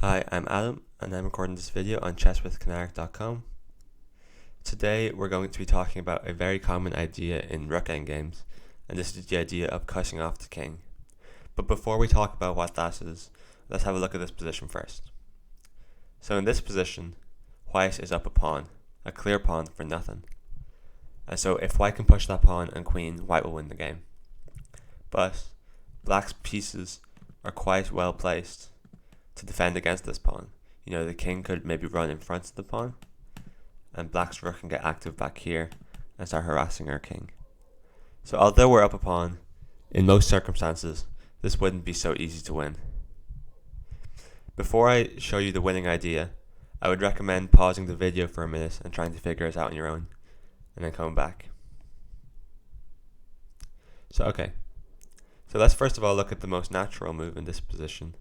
Hi, I'm Adam and I'm recording this video on chesswithcanaric.com. Today we're going to be talking about a very common idea in rook endgames, and this is the idea of cutting off the king. But before we talk about what that is, let's have a look at this position first. So in this position, white is up a pawn, a clear pawn for nothing. And so if white can push that pawn and queen, white will win the game. But black's pieces are quite well placed to defend against this pawn. You know, the king could maybe run in front of the pawn, and black's rook can get active back here and start harassing our king. So although we're up a pawn, in most circumstances, this wouldn't be so easy to win. Before I show you the winning idea, I would recommend pausing the video for a minute and trying to figure it out on your own, and then coming back. So let's first of all look at the most natural move in this position,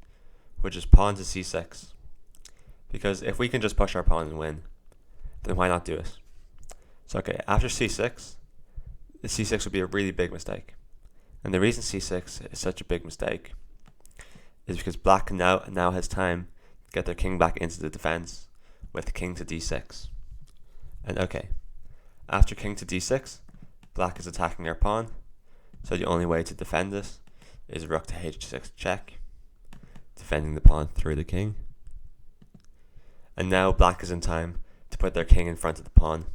which is pawn to c6. Because if we can just push our pawn and win, then why not do it? So after c6, the c6 would be a really big mistake. And the reason c6 is such a big mistake is because black now has time to get their king back into the defense with king to d6. And after king to d6, black is attacking our pawn, so the only way to defend this is rook to h6 check, defending the pawn through the king. And now black is in time to put their king in front of the pawn.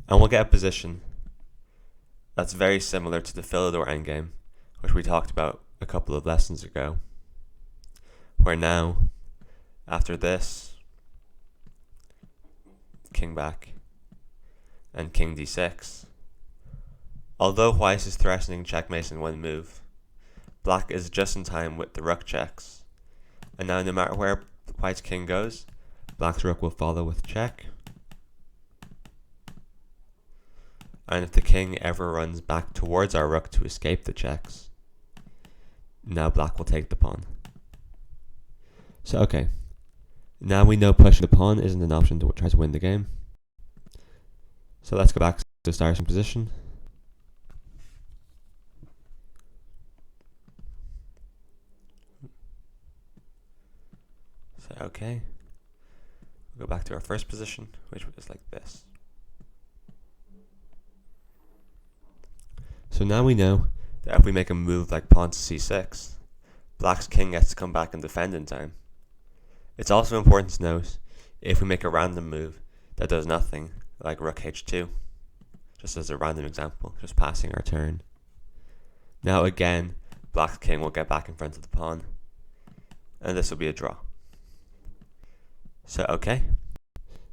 And we'll get a position that's very similar to the Philidor endgame, which we talked about a couple of lessons ago, where now, after this, king back, and king d6, although white is threatening checkmate in one move, black is just in time with the rook checks. And now no matter where white's king goes, black's rook will follow with check. And if the king ever runs back towards our rook to escape the checks, now black will take the pawn. So now we know pushing the pawn isn't an option to try to win the game. So let's go back to starting position. So we'll go back to our first position, which was like this. So now we know that if we make a move like pawn to c6, black's king gets to come back and defend in time. It's also important to note, if we make a random move that does nothing, like rook h2, just as a random example, just passing our turn, now again, black's king will get back in front of the pawn, and this will be a draw. So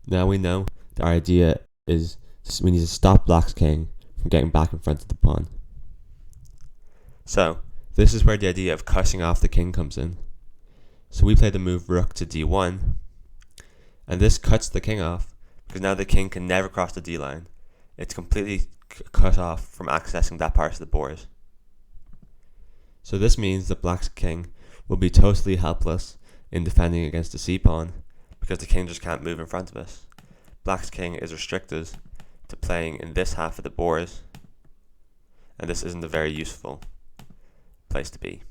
now we know the idea is we need to stop black's king from getting back in front of the pawn. So this is where the idea of cutting off the king comes in. So we play the move rook to d1, and this cuts the king off because now the king can never cross the d line. It's completely cut off from accessing that part of the board. So this means that black's king will be totally helpless in defending against the c pawn, because the king just can't move in front of us. Black's king is restricted to playing in this half of the board, and this isn't a very useful place to be.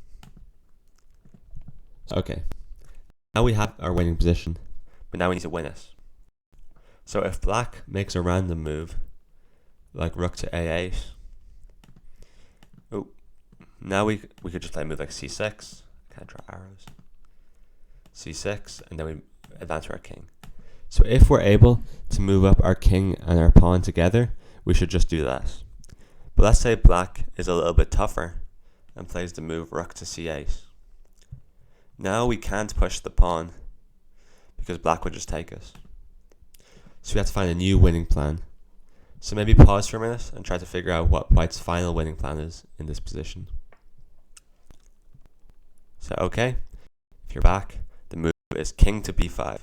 Now we have our winning position, but now we need to win it. So if black makes a random move, like rook to a8, now we could just play a move like c6, can't draw arrows, c6, and then we advance our king. So if we're able to move up our king and our pawn together, we should just do that. But let's say black is a little bit tougher and plays the move rook to c8. Now we can't push the pawn because black would just take us. So we have to find a new winning plan. So maybe pause for a minute and try to figure out what white's final winning plan is in this position. So if you're back, the move is king to b5.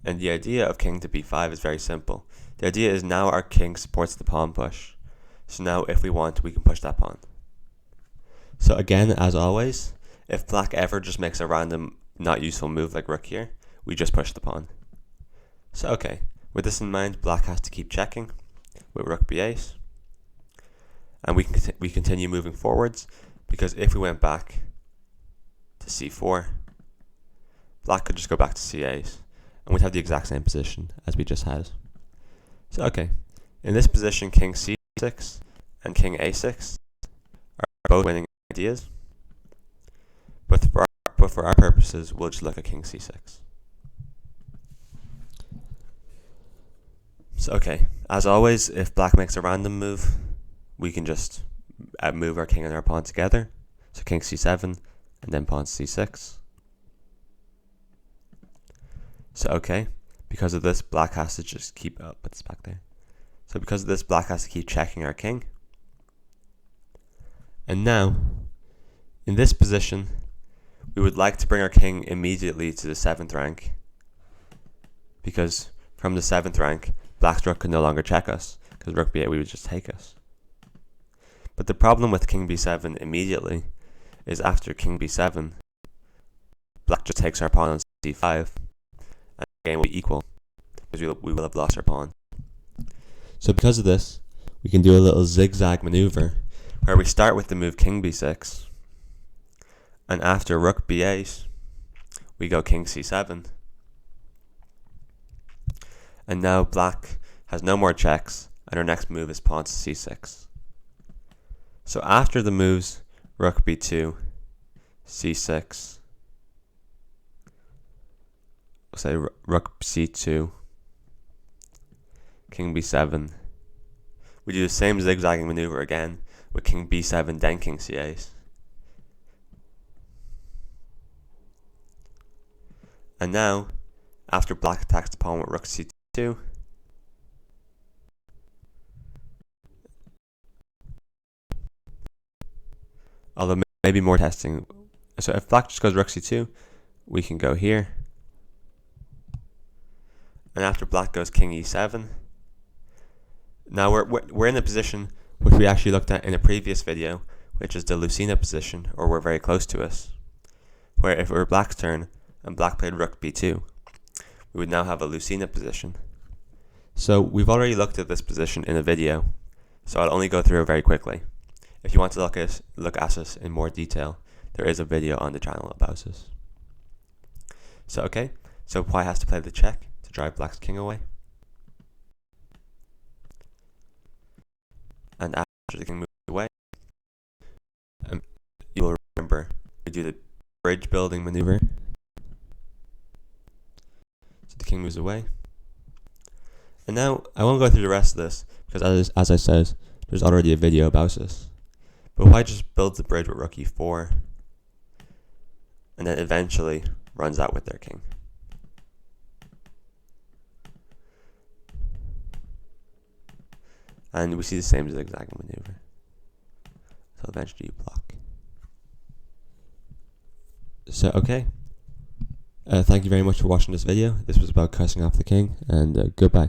And the idea of king to b5 is very simple. The idea is now our king supports the pawn push. So now if we want, we can push that pawn. So again, as always, if black ever just makes a random not useful move like rook here, we just push the pawn. So with this in mind, black has to keep checking with rook b8. And we continue moving forwards, because if we went back to c4, black could just go back to c8, and we'd have the exact same position as we just had. So okay, in this position, king c6 and king a6 are both winning ideas, but for our purposes, we'll just look at king c6. So okay, as always, if black makes a random move, we can just move our king and our pawn together. So king c7 and then pawn c6. So okay, because of this, black has to just keep, put this back there. So because of this, black has to keep checking our king. And now, in this position, we would like to bring our king immediately to the 7th rank, because from the 7th rank, black's rook could no longer check us, because rook b8 would just take us. But the problem with king b7 immediately is after king b7, black just takes our pawn on c5, and the game will be equal, because we will have lost our pawn. So because of this, we can do a little zigzag maneuver, where we start with the move king b6, and after rook b8, we go king c7. And now black has no more checks, and our next move is pawn to c6. So after the moves rook b2, c6, we'll say rook c2, king b7, we do the same zigzagging maneuver again with king b7, then king c8. And now, after black attacks the pawn with rook c2, although maybe more testing. So if black just goes rook c2, we can go here. And after black goes king e7, now we're in a position which we actually looked at in a previous video, which is the Lucena position, or we're very close to us, where if it were black's turn and black played rook b2, we would now have a Lucena position. So we've already looked at this position in a video, so I'll only go through it very quickly. If you want to look at us in more detail, there is a video on the channel about this. So okay, so white has to play the check to drive black's king away. And after the king moves away, you will remember we do the bridge building maneuver. So the king moves away. And now I won't go through the rest of this because as I said, there's already a video about this. But white just builds the bridge with rook e4 and then eventually runs out with their king. And we see the same zigzagging maneuver. So eventually you block. So okay. Thank you very much for watching this video. This was about cussing off the king, and goodbye.